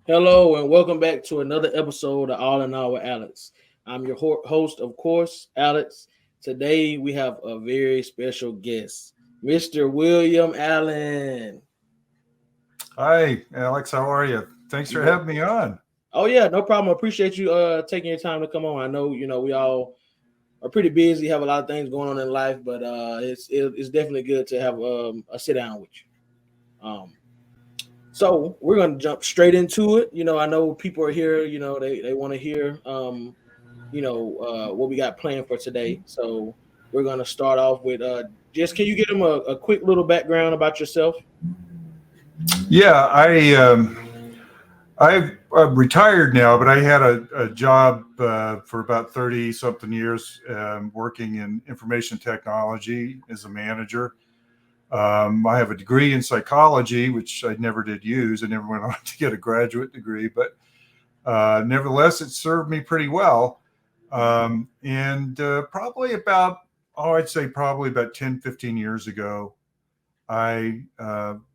Hello and welcome back to another episode of All in All with Alex. I'm your host, of course, Alex. Today we have a very special guest, Mr. William Allen. Hi, Alex. How are you? Thanks for You- having me on. Oh yeah, no problem. Appreciate you taking your time to come on. I know we all are pretty busy, have a lot of things going on in life, but it's definitely good to have a sit down with you. So we're gonna jump straight into it. I know people are here. They want to hear what we got planned for today. So we're gonna start off with just can you give them a quick little background about yourself? Yeah, I'm retired now, but I had a job for about 30 something years working in information technology as a manager. I have a degree in psychology, which I never did use. I never went on to get a graduate degree, but nevertheless, it served me pretty well. And probably about, I'd say probably about 10, 15 years ago, I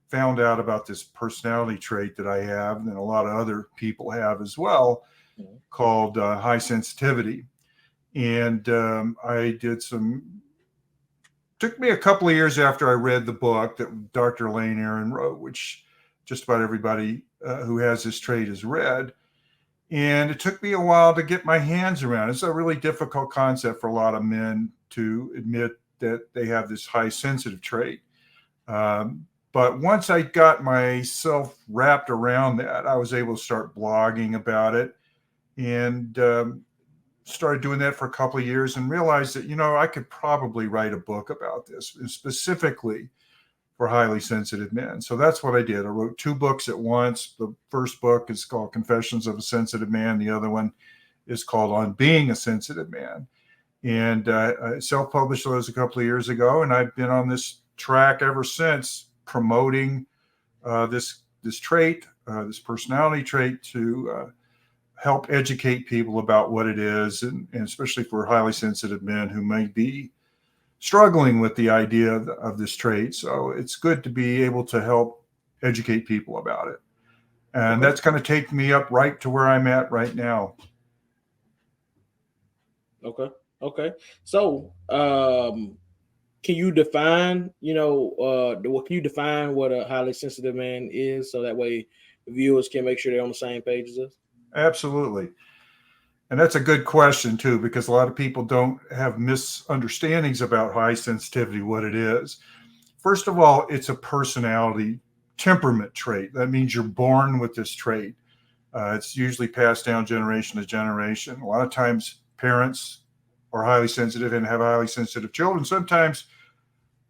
found out about this personality trait that I have, and a lot of other people have as well, Mhm. called high sensitivity. And I did some, took me a couple of years after I read the book that Dr. Elaine Aaron wrote, which just about everybody who has this trait has read. And it took me a while to get my hands around. It's a really difficult concept for a lot of men to admit that they have this high sensitive trait. But once I got myself wrapped around that, I was able to start blogging about it and started doing that for a couple of years and realized that, I could probably write a book about this, specifically for highly sensitive men. So that's what I did. I wrote two books at once. The first book is called Confessions of a Sensitive Man. The other one is called On Being a Sensitive Man. And I self-published those a couple of years ago, and I've been on this track ever since, promoting this trait, this personality trait, to help educate people about what it is, and especially for highly sensitive men who may be struggling with the idea of this trait. So it's good to be able to help educate people about it. And Okay. that's going to take me up right to where I'm at right now. Okay. Okay. So can you define can you define what a highly sensitive man is so that way viewers can make sure they're on the same page as us? Absolutely. And that's a good question, too, because a lot of people don't have misunderstandings about high sensitivity, what it is. First of all, it's a personality temperament trait. That means you're born with this trait. It's usually passed down generation to generation. A lot of times, parents are highly sensitive and have highly sensitive children. Sometimes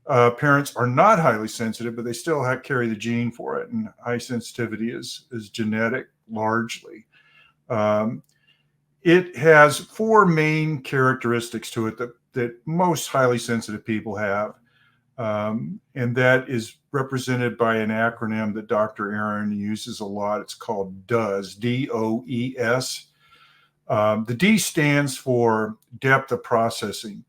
parents are not highly sensitive, but they still carry the gene for it. And high sensitivity is genetic largely. Um, it has four main characteristics to it that most highly sensitive people have. And that is represented by an acronym that Dr. Aaron uses a lot. It's called DOES, DOES. The D stands for depth of processing.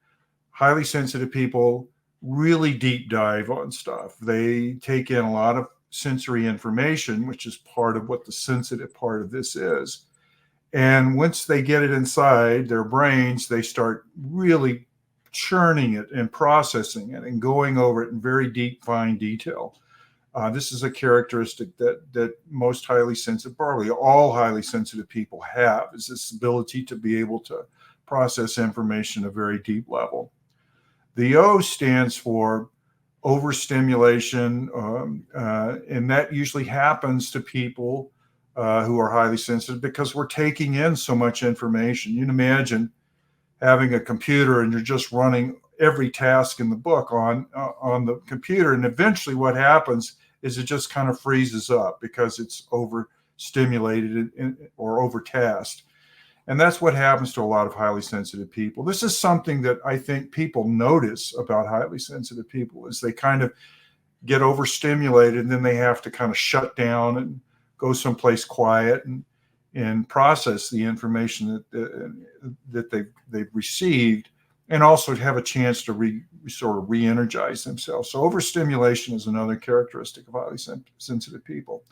Highly sensitive people really deep dive on stuff. They take in a lot of sensory information, which is part of what the sensitive part of this is. And once they get it inside their brains, they start really churning it and processing it and going over it in very deep, fine detail. This is a characteristic that most highly sensitive, probably all highly sensitive people have, is this ability to be able to process information at a very deep level. The O stands for overstimulation, and that usually happens to people who are highly sensitive because we're taking in so much information. You can imagine having a computer and you're just running every task in the book on the computer, and eventually what happens is it just kind of freezes up because it's overstimulated or overtasked. And that's what happens to a lot of highly sensitive people. This is something that I think people notice about highly sensitive people is they kind of get overstimulated and then they have to kind of shut down and go someplace quiet and process the information that they've received, and also have a chance to sort of re-energize themselves. So overstimulation is another characteristic of highly sensitive people.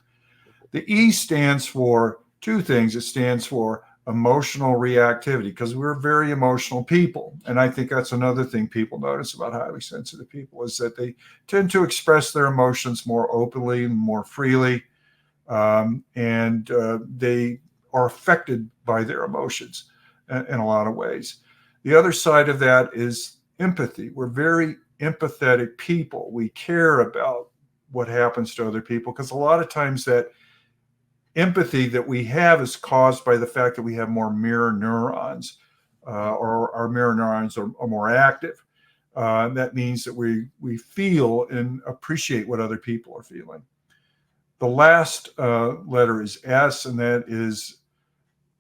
The E stands for two things. It stands for emotional reactivity, because we're very emotional people. And I think that's another thing people notice about highly sensitive people, is that they tend to express their emotions more openly, more freely, and they are affected by their emotions in a lot of ways. The other side of that is empathy. We're very empathetic people. We care about what happens to other people, because a lot of times that empathy that we have is caused by the fact that we have more mirror neurons, or our mirror neurons are more active. That means that we feel and appreciate what other people are feeling. The last letter is S, and that is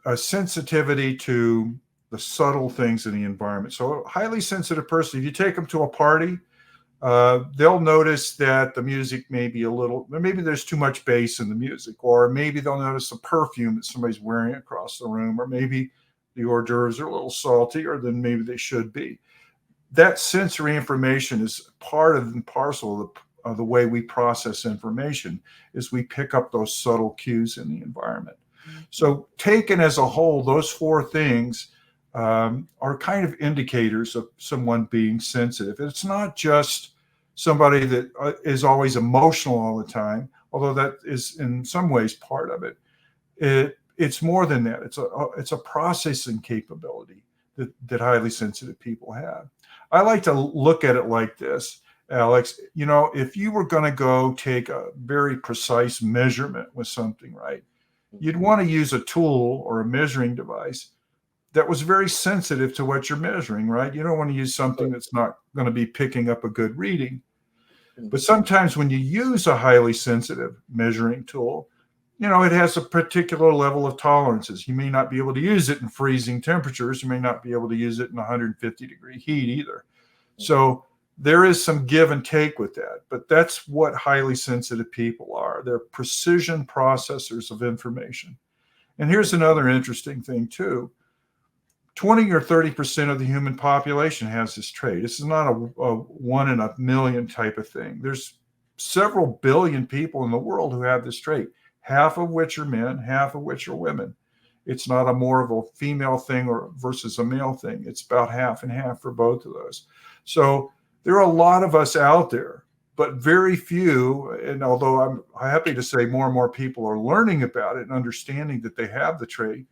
a sensitivity to the subtle things in the environment. So a highly sensitive person, if you take them to a party, they'll notice that the music may be maybe there's too much bass in the music, or maybe they'll notice the perfume that somebody's wearing across the room, or maybe the hors d'oeuvres are a little saltier than maybe they should be. That sensory information is part of and parcel of the way we process information, is we pick up those subtle cues in the environment. So taken as a whole, those four things are kind of indicators of someone being sensitive. It's not just somebody that is always emotional all the time, although that is in some ways part of it. It's more than that. It's a processing capability that highly sensitive people have. I like to look at it like this, Alex. If you were going to go take a very precise measurement with something, right, you'd want to use a tool or a measuring device that was very sensitive to what you're measuring, right? You don't want to use something that's not going to be picking up a good reading. But sometimes when you use a highly sensitive measuring tool, it has a particular level of tolerances. You may not be able to use it in freezing temperatures. You may not be able to use it in 150-degree heat either. So there is some give and take with that. But that's what highly sensitive people are. They're precision processors of information. And here's another interesting thing, too. 20 or 30% of the human population has this trait. This is not a 1 in a million type of thing. There's several billion people in the world who have this trait, half of which are men, half of which are women. It's not a more of a female thing versus a male thing. It's about half and half for both of those. So there are a lot of us out there, but very few. And although I'm happy to say more and more people are learning about it and understanding that they have the trait,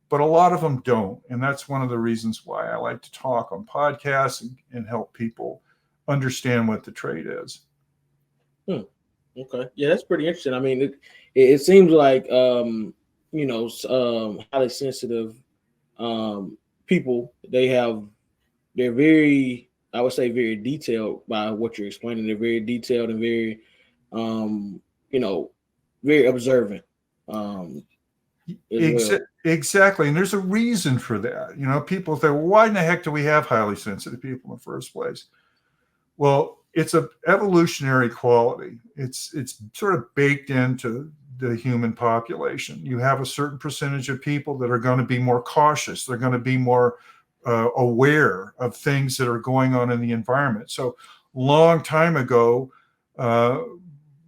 but a lot of them don't. And that's one of the reasons why I like to talk on podcasts and help people understand what the trait is. Okay. Yeah, that's pretty interesting. I mean, it seems like, highly sensitive people, they're very, I would say, very detailed by what you're explaining. They're very detailed and very, very observant. Exactly. And there's a reason for that. People say, well, why in the heck do we have highly sensitive people in the first place? Well, it's an evolutionary quality. It's sort of baked into the human population. You have a certain percentage of people that are going to be more cautious. They're going to be more aware of things that are going on in the environment. So long time ago,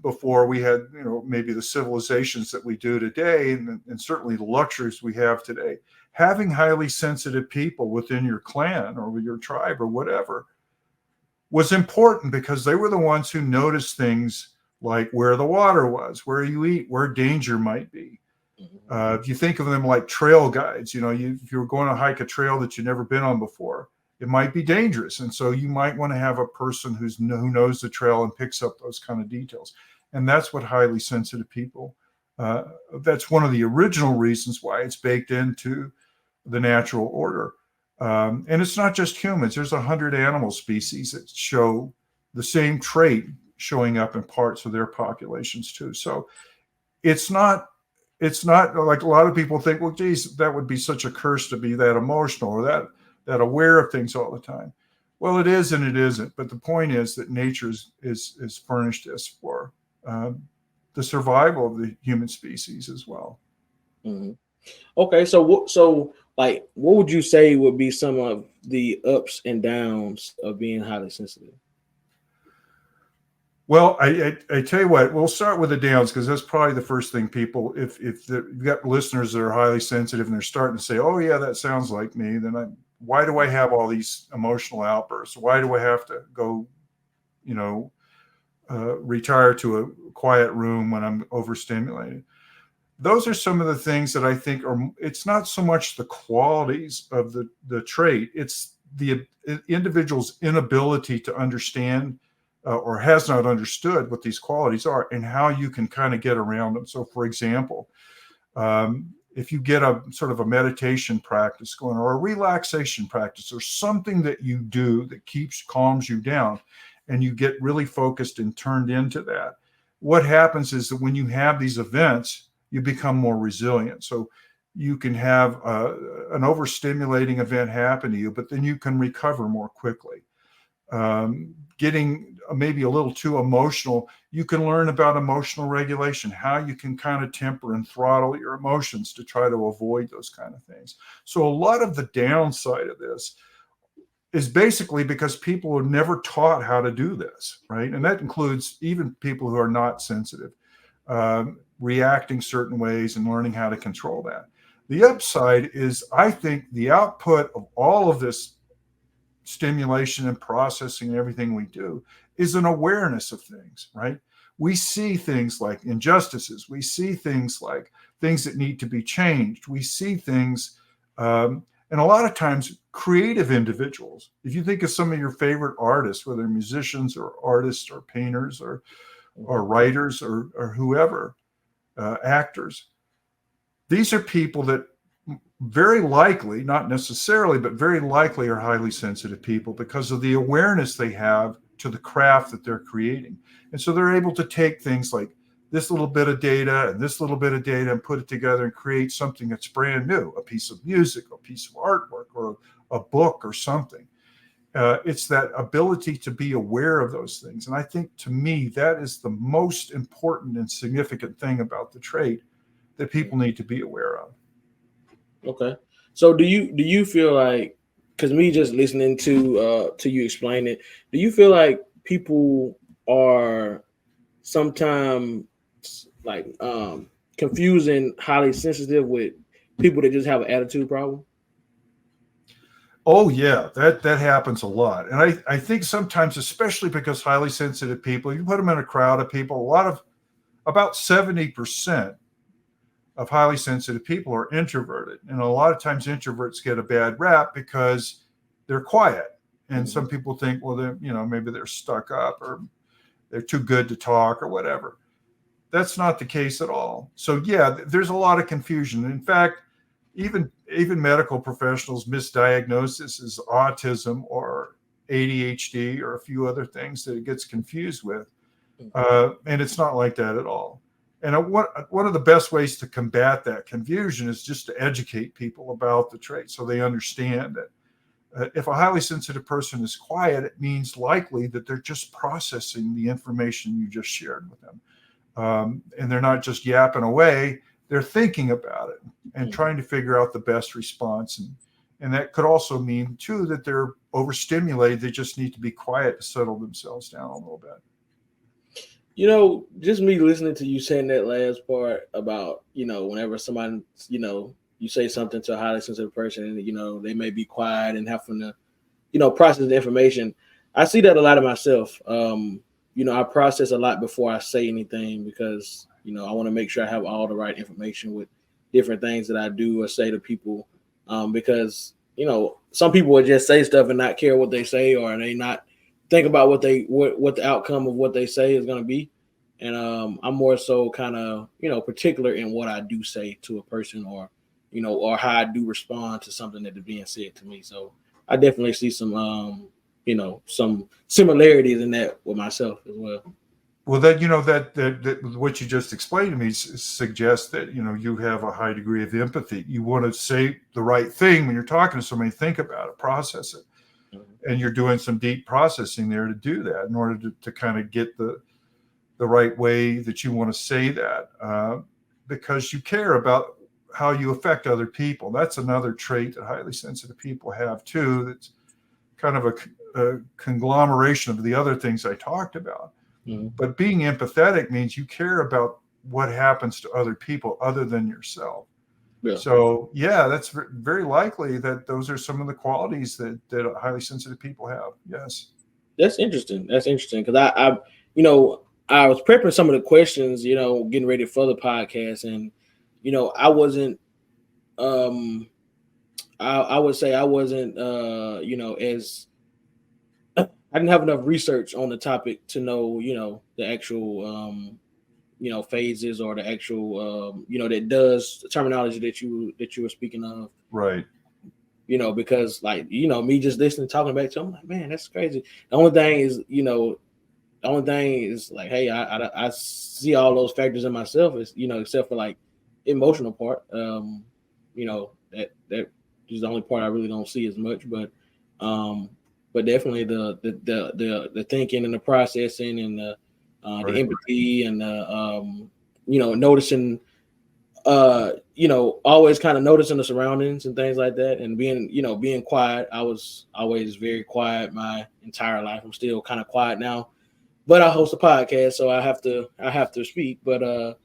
before we had, maybe the civilizations that we do today, and certainly the luxuries we have today, having highly sensitive people within your clan or your tribe or whatever was important, because they were the ones who noticed things like where the water was, where you eat, where danger might be. If you think of them like trail guides, if you're going to hike a trail that you've never been on before, it might be dangerous. And so you might want to have a person who knows the trail and picks up those kind of details. And that's what highly sensitive people, that's one of the original reasons why it's baked into the natural order. And it's not just humans. There's 100 animal species that show the same trait showing up in parts of their populations too. So it's not like a lot of people think, well, geez, that would be such a curse to be that emotional or that aware of things all the time. Well, it is and it isn't. But the point is that nature is furnished us for the survival of the human species as well. Mm-hmm. Okay, so what would you say would be some of the ups and downs of being highly sensitive? Well, I tell you what, we'll start with the downs because that's probably the first thing people, if you've got listeners that are highly sensitive and they're starting to say, oh yeah, that sounds like me, then why do I have all these emotional outbursts? Why do I have to go, retire to a quiet room when I'm overstimulated? Those are some of the things that I think it's not so much the qualities of the trait, it's the individual's inability to understand or has not understood what these qualities are and how you can kind of get around them. So for example, if you get a sort of a meditation practice going or a relaxation practice or something that you do that calms you down and you get really focused and turned into that, what happens is that when you have these events, you become more resilient. So you can have an overstimulating event happen to you, but then you can recover more quickly. Getting maybe a little too emotional, you can learn about emotional regulation, how you can kind of temper and throttle your emotions to try to avoid those kind of things. So a lot of the downside of this is basically because people are never taught how to do this, right? And that includes even people who are not sensitive, reacting certain ways and learning how to control that. The upside is, I think, the output of all of this stimulation and processing and everything we do is an awareness of things, right? We see things like injustices. We see things like things that need to be changed. We see things, and a lot of times creative individuals, if you think of some of your favorite artists, whether musicians or artists or painters or writers or whoever, actors, these are people that very likely, not necessarily, but very likely are highly sensitive people because of the awareness they have to the craft that they're creating. And so they're able to take things like this little bit of data and this little bit of data and put it together and create something that's brand new, a piece of music, a piece of artwork, or a book or something. It's that ability to be aware of those things. And I think, to me, that is the most important and significant thing about the trait that people need to be aware of. Okay. So do you feel like, because me just listening to you explain it, do you feel like people are sometimes like confusing highly sensitive with people that just have an attitude problem? Oh yeah, that happens a lot. And I think sometimes, especially because highly sensitive people, you put them in a crowd of people, about 70% of highly sensitive people are introverted. And a lot of times introverts get a bad rap because they're quiet. And some people think, well, maybe they're stuck up or they're too good to talk or whatever. That's not the case at all. So yeah, there's a lot of confusion. In fact, even medical professionals misdiagnose this as autism or ADHD or a few other things that it gets confused with. And it's not like that at all. And one of the best ways to combat that confusion is just to educate people about the trait so they understand that if a highly sensitive person is quiet, it means likely that they're just processing the information you just shared with them. And they're not just yapping away, they're thinking about it and trying to figure out the best response. And that could also mean, too, that they're overstimulated. They just need to be quiet to settle themselves down a little bit. Just me listening to you saying that last part about, whenever somebody, you say something to a highly sensitive person and, they may be quiet and having to, process the information. I see that a lot of myself. I process a lot before I say anything because, I want to make sure I have all the right information with different things that I do or say to people. Because, some people would just say stuff and not care what they say, or they not think about what the outcome of what they say is going to be. And I'm more so kind of, particular in what I do say to a person or how I do respond to something that is being said to me. So I definitely see some, some similarities in that with myself as well. Well, that what you just explained to me suggests that, you have a high degree of empathy. You want to say the right thing when you're talking to somebody, think about it, process it. And you're doing some deep processing there to do that in order to kind of get the right way that you want to say that, because you care about how you affect other people. That's another trait that highly sensitive people have too. That's kind of a conglomeration of the other things I talked about. But being empathetic means you care about what happens to other people other than yourself. Yeah. So yeah, that's very likely that those are some of the qualities that highly sensitive people have. Yes. That's interesting. That's interesting because I, you know, I was prepping some of the questions, you know, getting ready for the podcast, and you know, I wasn't, I would say I wasn't, you know, as I didn't have enough research on the topic to know, you know, the actual, you know, phases or the actual, you know, that does the terminology that you were speaking of. Right. You know, because like, you know, me just listening, talking back to him, I'm like, man, that's crazy. The only thing is, you know, the only thing is like, hey, I see all those factors in myself, is, you know, except for like emotional part. You know, that is the only part I really don't see as much, but definitely the thinking and the processing and the Right. empathy and you know, noticing, you know, always kind of noticing the surroundings and things like that, and being, you know, being quiet. I was always very quiet my entire life. I'm still kind of quiet now, but I host a podcast, so I have to speak. But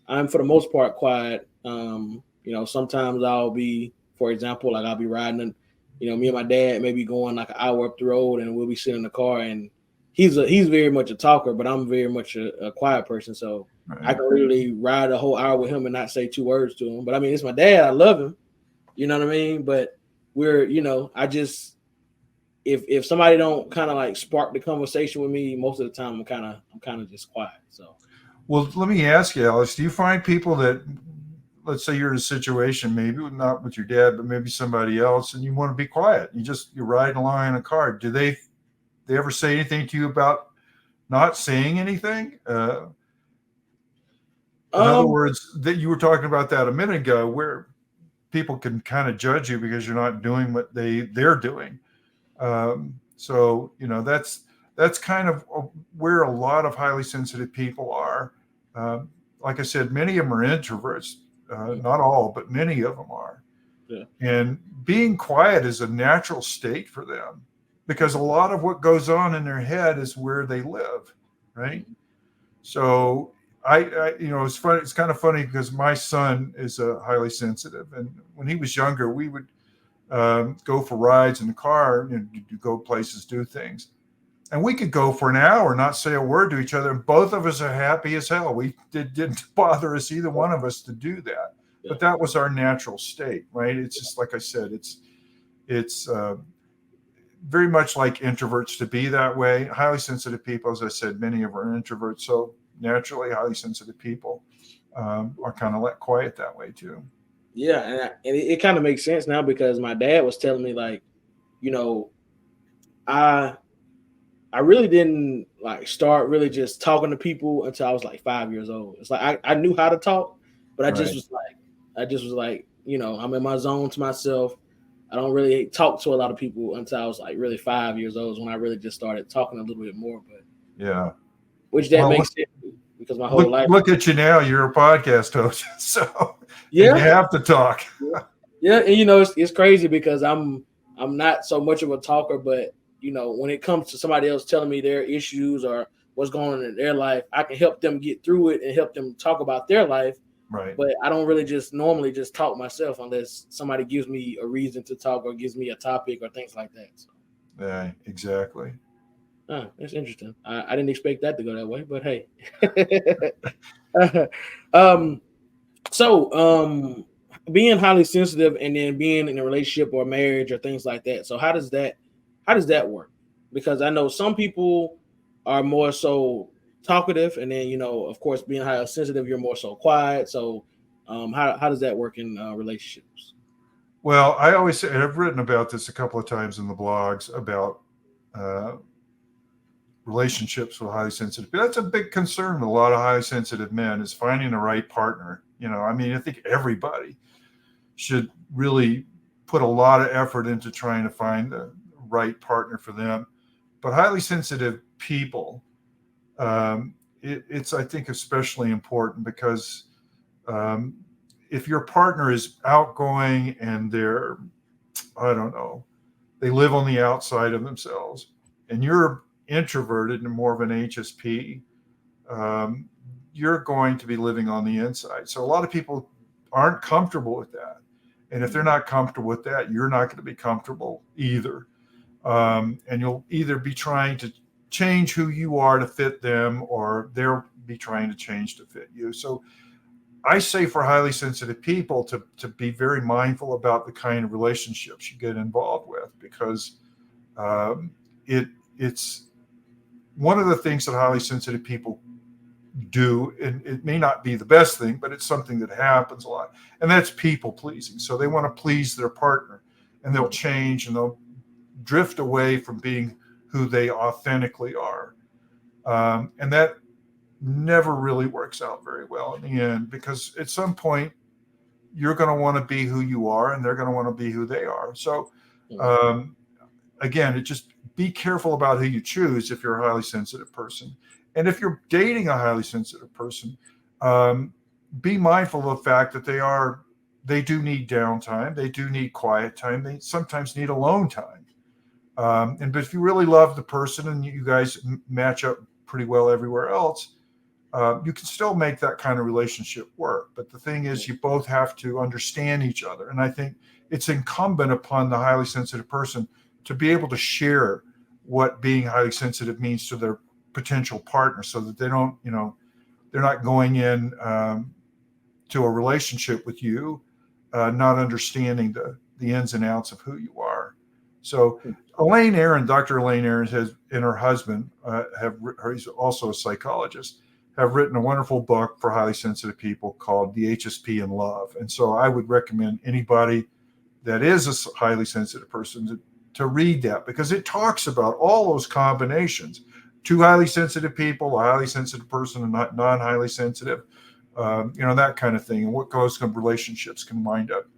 I'm for the most part quiet. You know, sometimes I'll be, for example, like I'll be riding, and you know, me and my dad may be going like an hour up the road, and we'll be sitting in the car, and he's very much a talker, but I'm very much a quiet person, so Right. I can literally ride a whole hour with him and not say two words to him. But I mean, it's my dad. I love him. You know what I mean? But we're, you know, I just, if somebody don't kind of like spark the conversation with me, most of the time I'm kind of just quiet. So. Well, let me ask you, Alex, do you find people that, let's say you're in a situation, maybe not with your dad, but maybe somebody else, and you want to be quiet? You're riding along in a car. Do they ever say anything to you about not saying anything? In other words, that you were talking about that a minute ago, where people can kind of judge you because you're not doing what they're doing. So, you know, that's kind of where a lot of highly sensitive people are. Like I said, many of them are introverts, not all, but many of them are. Yeah. And being quiet is a natural state for them, because a lot of what goes on in their head is where they live, right? So you know, it's funny. It's kind of funny because my son is highly sensitive, and when he was younger, we would go for rides in the car, you know, to go places, do things, and we could go for an hour, not say a word to each other, and both of us are happy as hell. Didn't bother us, either one of us, to do that, but that was our natural state, right? It's just like I said, it's very much like introverts to be that way. Highly sensitive people, as I said, many of them are introverts, so naturally highly sensitive people are kind of let quiet that way too. Yeah, and it kind of makes sense now, because my dad was telling me, like, you know, I really didn't like start really just talking to people until I was like 5 years old. It's like I knew how to talk, but I just was like, you know, I'm in my zone to myself. I don't really talk to a lot of people until I was like really 5 years old, when I really just started talking a little bit more. But Yeah. which that makes sense, because my whole life. Look at you now. You're a podcast host, so Yeah, you have to talk. Yeah, and you know, it's crazy because I'm not so much of a talker, but you know, when it comes to somebody else telling me their issues or what's going on in their life, I can help them get through it and help them talk about their life. Right. But I don't really just normally just talk myself unless somebody gives me a reason to talk or gives me a topic or things like that. So. Yeah, exactly. That's interesting. I didn't expect that to go that way, but hey. um, so being highly sensitive and then being in a relationship or marriage or things like that. So how does that work? Because I know some people are more so talkative, and then, you know, of course, being highly sensitive, you're more so quiet. So how does that work in relationships? Well, I always say, and I've written about this a couple of times in the blogs about relationships with highly sensitive. But that's a big concern with a lot of highly sensitive men, is finding the right partner. You know, I mean, I think everybody should really put a lot of effort into trying to find the right partner for them. But highly sensitive people, it's, I think, especially important because if your partner is outgoing and they're, I don't know, they live on the outside of themselves, and you're introverted and more of an HSP, you're going to be living on the inside. So a lot of people aren't comfortable with that. And if they're not comfortable with that, you're not going to be comfortable either. And you'll either be trying to change who you are to fit them, or they'll be trying to change to fit you. So I say for highly sensitive people to be very mindful about the kind of relationships you get involved with, because it's one of the things that highly sensitive people do, and it may not be the best thing, but it's something that happens a lot, and that's people pleasing. So they want to please their partner, and they'll change and they'll drift away from being who they authentically are, and that never really works out very well in the end, because at some point you're going to want to be who you are and they're going to want to be who they are. So again, it just be careful about who you choose if you're a highly sensitive person. And if you're dating a highly sensitive person, be mindful of the fact that they do need downtime. They do need quiet time. They sometimes need alone time. But if you really love the person and you guys match up pretty well everywhere else, you can still make that kind of relationship work. But the thing is, you both have to understand each other. And I think it's incumbent upon the highly sensitive person to be able to share what being highly sensitive means to their potential partner, so that they don't, they're not going in to a relationship with you, not understanding the ins and outs of who you are. So Dr. Elaine Aron and her husband he's also a psychologist, have written a wonderful book for highly sensitive people called The HSP in Love. And so I would recommend anybody that is a highly sensitive person to read that, because it talks about all those combinations: two highly sensitive people, a highly sensitive person, and not non-highly sensitive, that kind of thing, and what those relationships can wind up,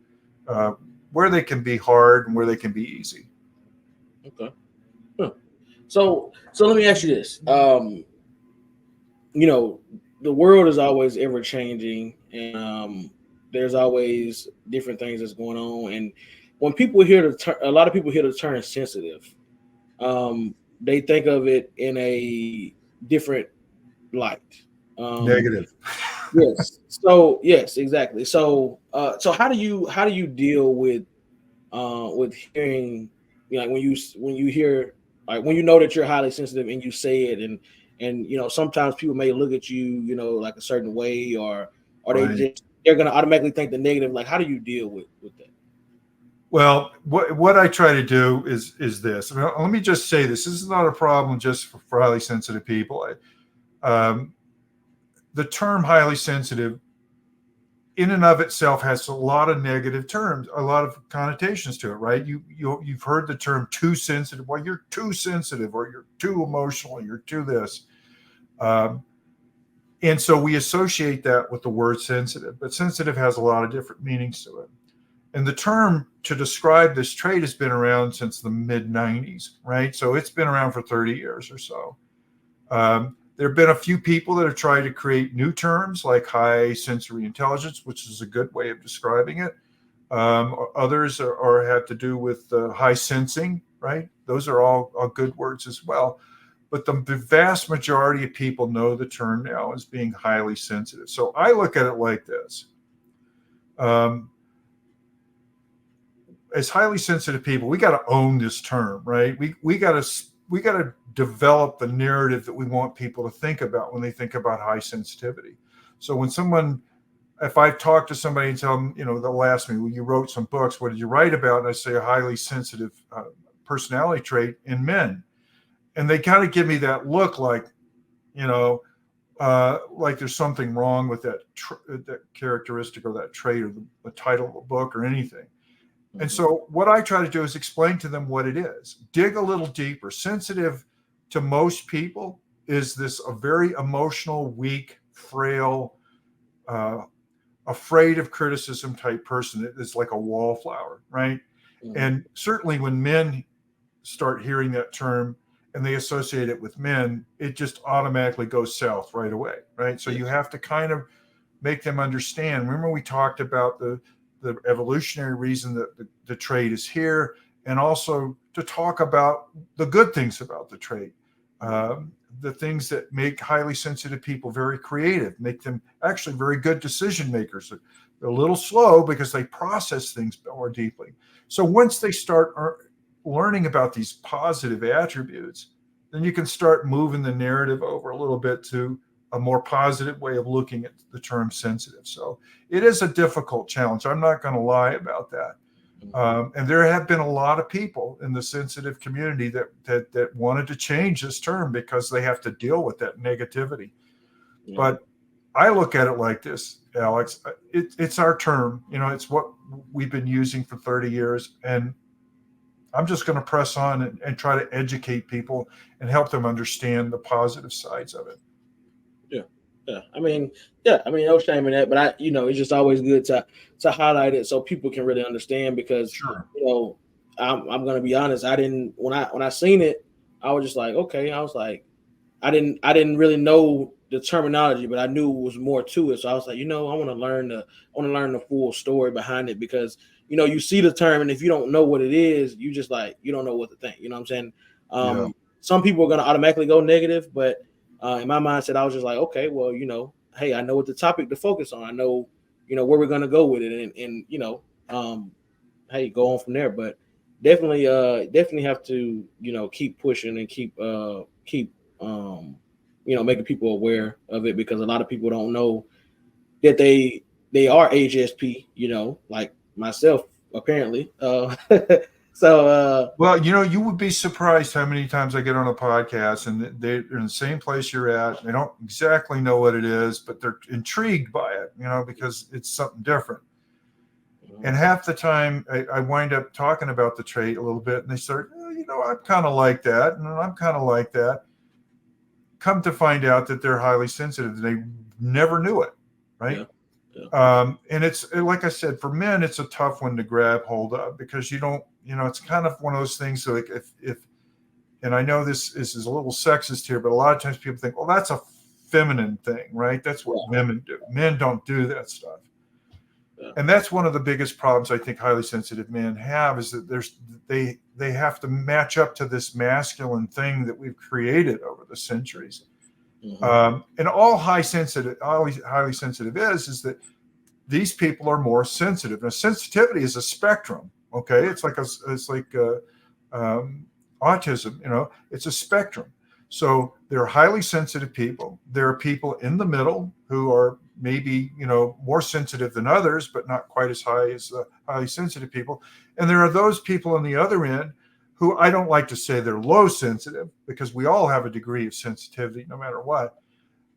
where they can be hard and where they can be easy. Okay. Huh. So let me ask you this. The world is always ever changing, and there's always different things that's going on. And when people hear a lot of people hear the term sensitive, they think of it in a different light. Negative. Yes. So yes, exactly. So how do you deal with hearing, like when you hear, like when you know that you're highly sensitive and you say it, and sometimes people may look at you, like a certain way, or Right. they're gonna automatically think the negative. Like, how do you deal with that? Well, what I try to do is this. Let me just say this. This is not a problem just for highly sensitive people. The term highly sensitive in and of itself has a lot of negative terms, a lot of connotations to it, right? You've heard the term too sensitive. Well, you're too sensitive, or you're too emotional, you're too this. And so we associate that with the word sensitive, but sensitive has a lot of different meanings to it. And the term to describe this trait has been around since the mid-90s, right? So it's been around for 30 years or so. There have been a few people that have tried to create new terms like high sensory intelligence, which is a good way of describing it. Others have to do with high sensing, right? Those are all good words as well. But the vast majority of people know the term now as being highly sensitive. So I look at it like this. As highly sensitive people, we got to own this term, right? We got to develop the narrative that we want people to think about when they think about high sensitivity. So if I talk to somebody and tell them, they'll ask me, well, you wrote some books, what did you write about? And I say a highly sensitive personality trait in men. And they kind of give me that look like, like there's something wrong with that characteristic or that trait or the title of the book or anything. Mm-hmm. And so what I try to do is explain to them what it is. Dig a little deeper. Sensitive to most people is a very emotional, weak, frail, afraid of criticism type person. It's like a wallflower, right? Mm-hmm. And certainly when men start hearing that term and they associate it with men, it just automatically goes south right away, right? So you have to kind of make them understand. Remember, we talked about the evolutionary reason that the trait is here, and also to talk about the good things about the trait. The things that make highly sensitive people very creative, make them actually very good decision makers. They're a little slow because they process things more deeply. So once they start learning about these positive attributes, then you can start moving the narrative over a little bit to a more positive way of looking at the term sensitive. So it is a difficult challenge. I'm not going to lie about that. And there have been a lot of people in the sensitive community that wanted to change this term because they have to deal with that negativity. Yeah. But I look at it like this, Alex. It's our term. It's what we've been using for 30 years. And I'm just going to press on and try to educate people and help them understand the positive sides of it. Yeah. I mean, no shame in that, but it's just always good to highlight it so people can really understand because, sure. I'm going to be honest. I didn't, when I seen it, I was just like, okay, I was like, I didn't really know the terminology, but I knew it was more to it. So I was like, I want to learn the full story behind it because, you see the term and if you don't know what it is, you just like, you don't know what to think, you know what I'm saying? Some people are going to automatically go negative, but in my mindset, I was just like, okay, well, hey, I know what the topic to focus on. I know, where we're going to go with it and hey, go on from there. But definitely have to, keep pushing and keep making people aware of it because a lot of people don't know that they are HSP, like myself, apparently. So, well, you would be surprised how many times I get on a podcast and they're in the same place you're at. They don't exactly know what it is, but they're intrigued by it, because it's something different. And half the time I wind up talking about the trait a little bit and they start, I'm kind of like that. And I'm kind of like that. Come to find out that they're highly sensitive. They never knew it. Right. Yeah. And it's like I said, for men, it's a tough one to grab hold of because you don't, it's kind of one of those things. So like if, and I know this is a little sexist here, but a lot of times people think, well, that's a feminine thing, right? That's what women do. Men don't do that stuff. Yeah. And that's one of the biggest problems I think highly sensitive men have is that they have to match up to this masculine thing that we've created over the centuries. Mm-hmm. And all highly sensitive is that these people are more sensitive. Now, sensitivity is a spectrum. Okay, it's like autism. It's a spectrum. So there are highly sensitive people. There are people in the middle who are maybe more sensitive than others, but not quite as high as highly sensitive people. And there are those people on the other end who I don't like to say they're low sensitive because we all have a degree of sensitivity no matter what,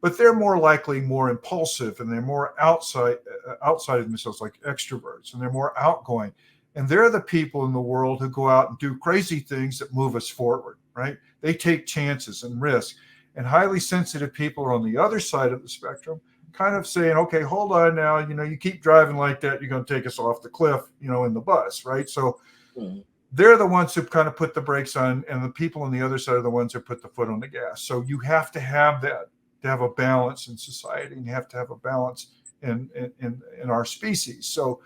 but they're more likely more impulsive and they're more outside of themselves, like extroverts, and they're more outgoing. And they're the people in the world who go out and do crazy things that move us forward, right? They take chances and risk. And highly sensitive people are on the other side of the spectrum, kind of saying, okay, hold on now, you keep driving like that, you're going to take us off the cliff, in the bus, right? So they're the ones who kind of put the brakes on, and the people on the other side are the ones who put the foot on the gas. So you have to have that to have a balance in society, and you have to have a balance in our species. So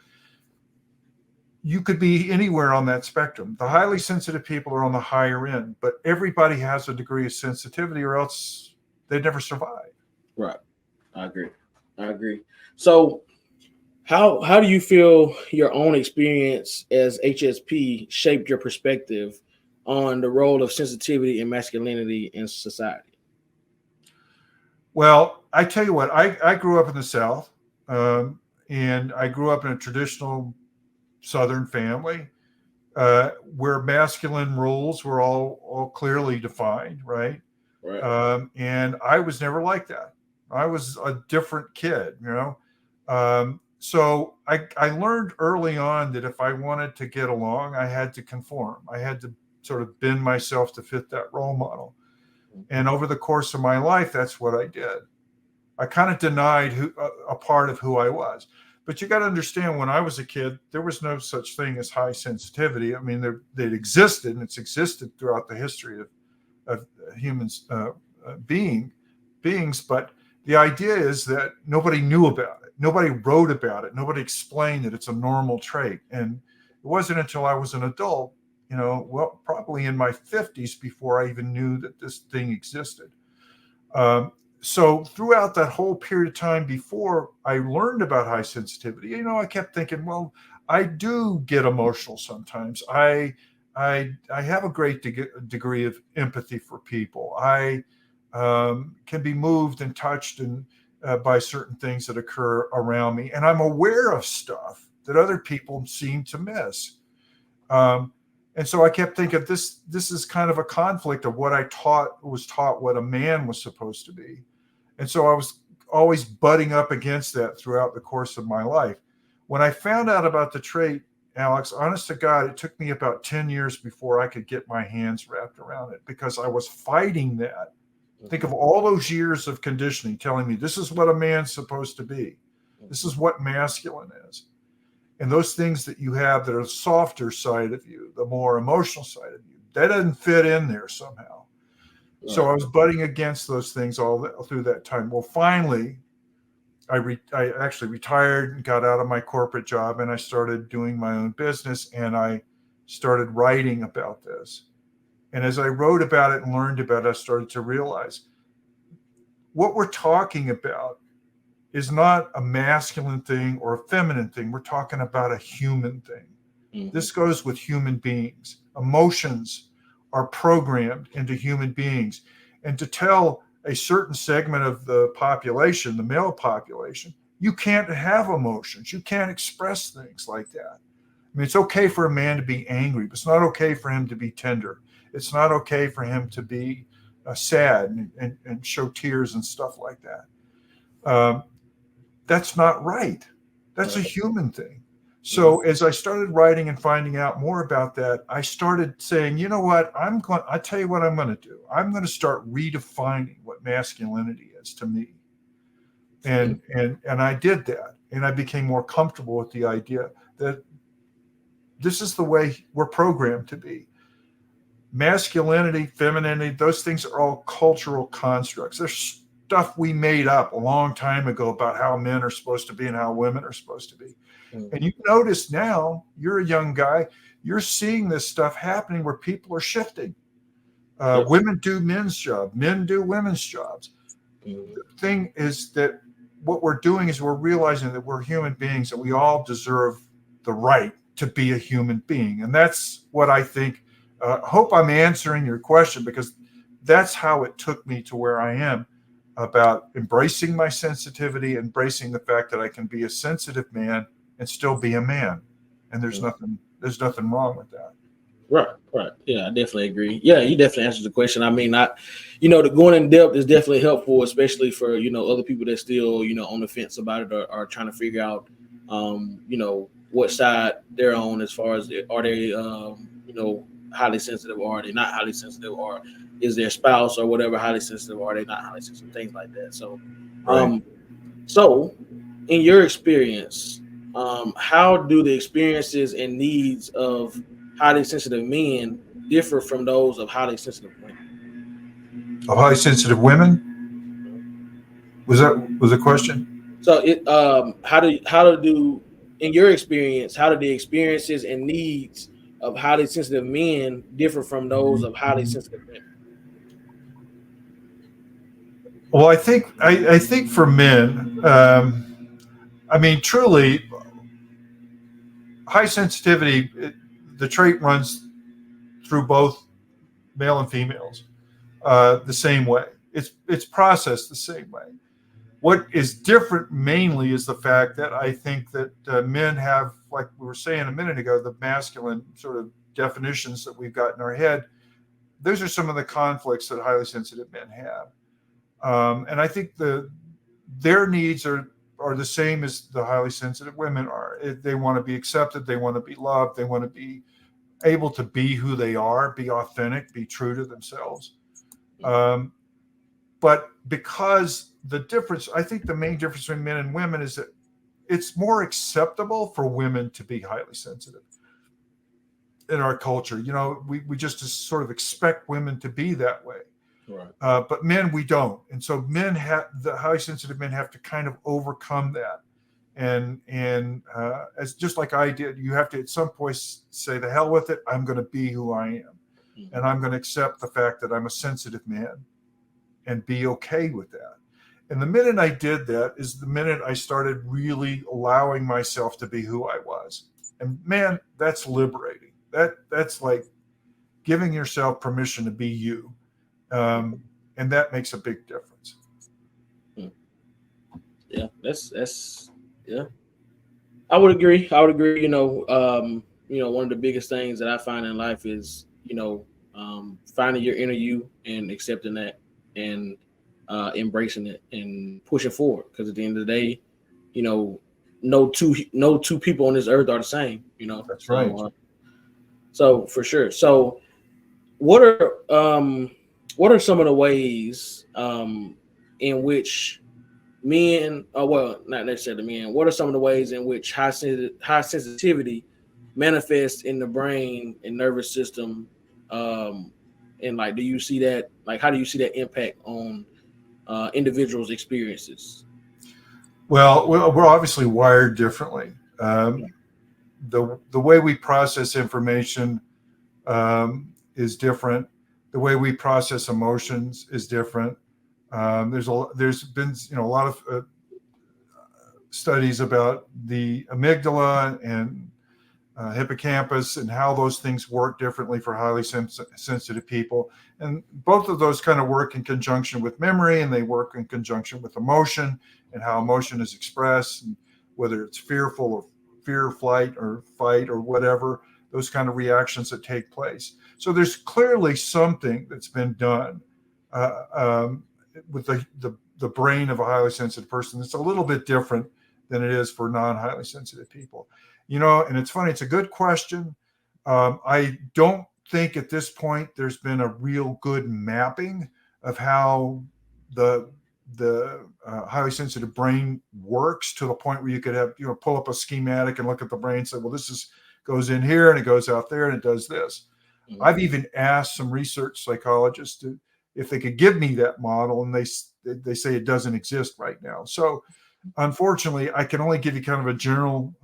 you could be anywhere on that spectrum. The highly sensitive people are on the higher end, but everybody has a degree of sensitivity or else they'd never survive. Right. I agree. So how do you feel your own experience as HSP shaped your perspective on the role of sensitivity and masculinity in society? Well, I tell you what, I grew up in the South, and I grew up in a traditional Southern family where masculine roles were all clearly defined, right? Right. And I was never like that. I was a different kid, so I learned early on that if I wanted to get along, I had to conform. I had to sort of bend myself to fit that role model. And over the course of my life, that's what I did. I kind of denied a part of who I was. But you got to understand, when I was a kid, there was no such thing as high sensitivity. I mean, it existed, and it's existed throughout the history of humans beings. But the idea is that nobody knew about it. Nobody wrote about it. Nobody explained that it's a normal trait. And it wasn't until I was an adult, well, probably in my 50s before I even knew that this thing existed. So throughout that whole period of time before I learned about high sensitivity, I kept thinking, well, I do get emotional sometimes. I have a great degree of empathy for people. I can be moved and touched by certain things that occur around me, and I'm aware of stuff that other people seem to miss. And so I kept thinking this is kind of a conflict of what I was taught what a man was supposed to be. And so I was always butting up against that throughout the course of my life. When I found out about the trait, Alex, honest to God, it took me about 10 years before I could get my hands wrapped around it, because I was fighting that. Think of all those years of conditioning telling me this is what a man's supposed to be. This is what masculine is. And those things that you have that are the softer side of you, the more emotional side of you, that doesn't fit in there somehow. Right. So I was butting against those things through that time. Well, finally, I actually retired and got out of my corporate job, and I started doing my own business, and I started writing about this. And as I wrote about it and learned about it, I started to realize what we're talking about is not a masculine thing or a feminine thing. We're talking about a human thing. Mm-hmm. This goes with human beings. Emotions are programmed into human beings. And to tell a certain segment of the population, the male population, you can't have emotions. You can't express things like that. I mean, it's okay for a man to be angry, but it's not okay for him to be tender. It's not okay for him to be sad and show tears and stuff like that. That's not right. That's a human thing. So as I started writing and finding out more about that, I started saying, you know what, I tell you what I'm going to do. I'm going to start redefining what masculinity is to me. And I did that. And I became more comfortable with the idea that this is the way we're programmed to be. Masculinity, femininity, those things are all cultural constructs. There's stuff we made up a long time ago about how men are supposed to be and how women are supposed to be. And you notice now, you're a young guy, you're seeing this stuff happening where people are shifting. Women do men's jobs, men do women's jobs. The thing is that what we're doing is we're realizing that we're human beings and we all deserve the right to be a human being. And that's what I think. Hope I'm answering your question, because that's how it took me to where I am, about embracing my sensitivity, embracing the fact that I can be a sensitive man and still be a man. And there's nothing wrong with that. Right. Yeah, I definitely agree. Yeah, you definitely answered the question. I mean, the going in depth is definitely helpful, especially for, other people that still, on the fence about it, or are trying to figure out, what side they're on, as far as are they, highly sensitive, or are they not highly sensitive, or is their spouse or whatever highly sensitive, or are they not highly sensitive, things like that. So, so in your experience, how do the experiences and needs of highly sensitive men differ from those of highly sensitive women? Of highly sensitive women? Was a question? So in your experience, how do the experiences and needs of highly sensitive men differ from those of highly sensitive women? Well, I think for men, truly, high sensitivity, the trait runs through both male and females the same way. It's processed the same way. What is different mainly is the fact that I think that men have, like we were saying a minute ago, the masculine sort of definitions that we've got in our head. Those are some of the conflicts that highly sensitive men have. And I think their needs are the same as the highly sensitive women are. They want to be accepted. They want to be loved. They want to be able to be who they are, be authentic, be true to themselves. But because I think the main difference between men and women is that it's more acceptable for women to be highly sensitive in our culture. We just sort of expect women to be that way. Right. But men, we don't. And so the highly sensitive men have to kind of overcome that And as just like I did, you have to at some point say, the hell with it. I'm going to be who I am. And I'm going to accept the fact that I'm a sensitive man and be okay with that. And the minute I did that is the minute I started really allowing myself to be who I was. And man, that's liberating. That's like giving yourself permission to be you. And that makes a big difference. Yeah, that's yeah. I would agree. One of the biggest things that I find in life is, finding your inner you and accepting that and embracing it and pushing forward. Because at the end of the day, no two people on this earth are the same. That's right. So for sure. So what are some of the ways in which men, well, not necessarily men, what are some of the ways in which high sensitivity manifests in the brain and nervous system? And like, do you see that? Like, how do you see that impact on individuals' experiences? Well, we're obviously wired differently. The way we process information is different. The way we process emotions is different. There's been a lot of studies about the amygdala and hippocampus and how those things work differently for highly sensitive people. And both of those kind of work in conjunction with memory, and they work in conjunction with emotion and how emotion is expressed, and whether it's fearful or fear, flight, or fight, or whatever, those kind of reactions that take place. So there's clearly something that's been done with the brain of a highly sensitive person. It's a little bit different than it is for non-highly sensitive people. And it's funny, it's a good question. I don't think at this point there's been a real good mapping of how the highly sensitive brain works to the point where you could have, pull up a schematic and look at the brain and say, well, this goes in here and it goes out there and it does this. Mm-hmm. I've even asked some research psychologists if they could give me that model, and they say it doesn't exist right now. So unfortunately, I can only give you kind of a general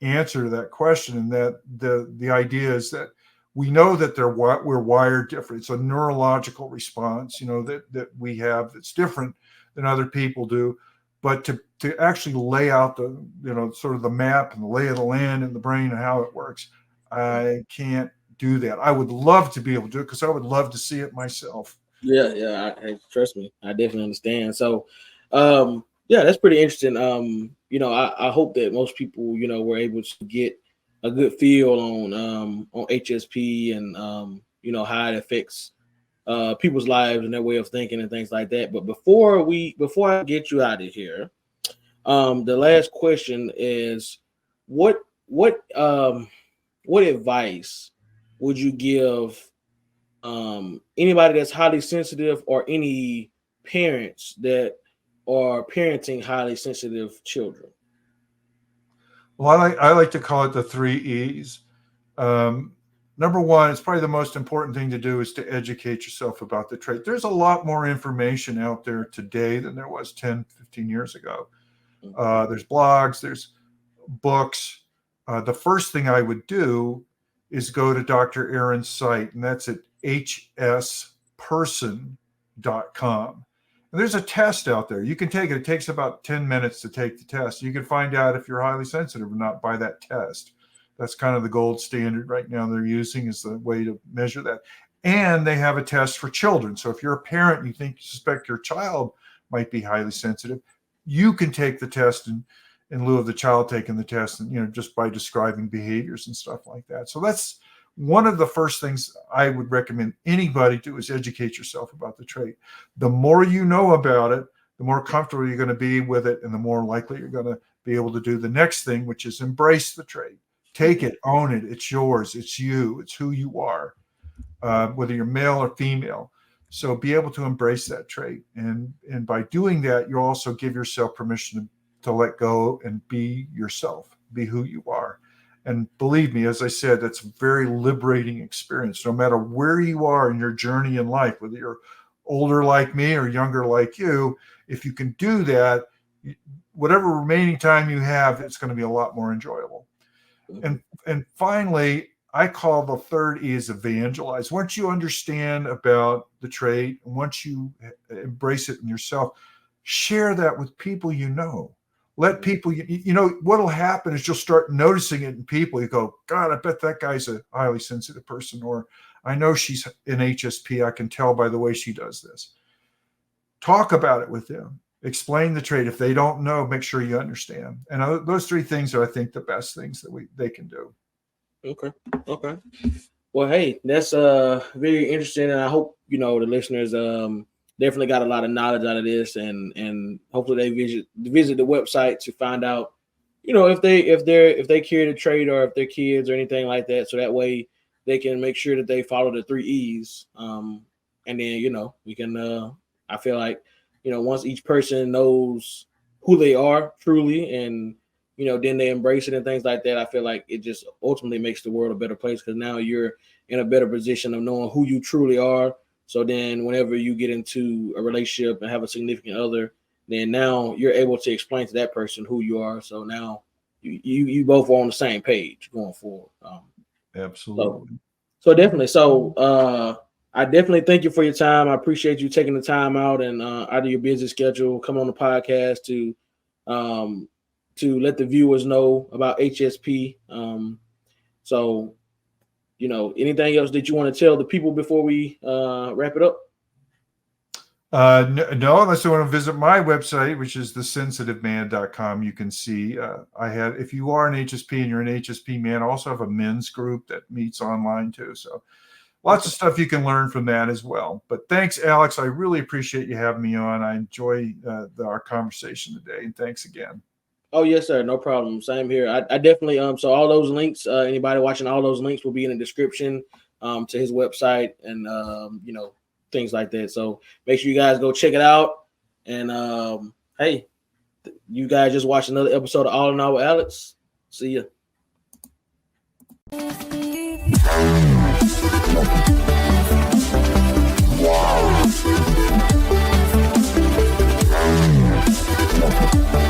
answer to that question, and that the idea is that we know that we're wired different. It's a neurological response, that we have that's different than other people do. But to actually lay out the sort of the map and the lay of the land in the brain and how it works, I can't do that. I would love to be able to do it because I would love to see it myself. Yeah. Trust me, I definitely understand. So, yeah, that's pretty interesting. I hope that most people, were able to get a good feel on HSP and how it affects people's lives and their way of thinking and things like that. But before I get you out of here, the last question is, what advice would you give anybody that's highly sensitive, or any parents that are parenting highly sensitive children? Well, I like to call it the 3 E's. Number one, it's probably the most important thing to do is to educate yourself about the trait. There's a lot more information out there today than there was 10, 15 years ago. There's blogs, there's books. The first thing I would do is go to Dr. Aaron's site, and that's at hsperson.com. And there's a test out there. You can take it. It takes about 10 minutes to take the test. You can find out if you're highly sensitive or not by that test. That's kind of the gold standard right now they're using as the way to measure that. And they have a test for children. So if you're a parent and you suspect your child might be highly sensitive, you can take the test in lieu of the child taking the test, and just by describing behaviors and stuff like that. So that's one of the first things I would recommend anybody do, is educate yourself about the trait. The more you know about it, the more comfortable you're going to be with it, and the more likely you're going to be able to do the next thing, which is embrace the trait. Take it, own it. It's yours. It's you. It's who you are, whether you're male or female. So be able to embrace that trait. And by doing that, you also give yourself permission to let go and be yourself, be who you are. And believe me, as I said, that's a very liberating experience. No matter where you are in your journey in life, whether you're older like me or younger like you, if you can do that, whatever remaining time you have, it's going to be a lot more enjoyable. And finally, I call the third E is evangelize. Once you understand about the trait, and once you embrace it in yourself, share that with people you know. Let people, what'll happen is you'll start noticing it in people. You go, God, I bet that guy's a highly sensitive person, or I know she's in HSP. I can tell by the way she does this. Talk about it with them. Explain the trait. If they don't know, make sure you understand. And those three things are, I think, the best things that they can do. Okay. Well, hey, that's very interesting, and I hope the listeners definitely got a lot of knowledge out of this, and hopefully they visit the website to find out, if they carry the trait, or if they're kids or anything like that, so that way they can make sure that they follow the 3 E's, and then we can. I feel like once each person knows who they are truly, and then they embrace it and things like that, I feel like it just ultimately makes the world a better place, because now you're in a better position of knowing who you truly are. So then whenever you get into a relationship and have a significant other, then now you're able to explain to that person who you are. So now you both are on the same page going forward. Absolutely. So definitely. So I definitely thank you for your time. I appreciate you taking the time out and out of your busy schedule, come on the podcast to let the viewers know about HSP. So, anything else that you want to tell the people before we wrap it up? No, unless you want to visit my website, which is thesensitiveman.com. You can see if you are an HSP and you're an HSP man, I also have a men's group that meets online too. So lots of stuff you can learn from that as well. But thanks, Alex. I really appreciate you having me on. I enjoy our conversation today, and thanks again. Oh, yes, sir. No problem. Same here. I definitely, so all those links, anybody watching, all those links will be in the description to his website and, things like that. So make sure you guys go check it out. And, hey, you guys just watched another episode of All in All with Alex. See ya.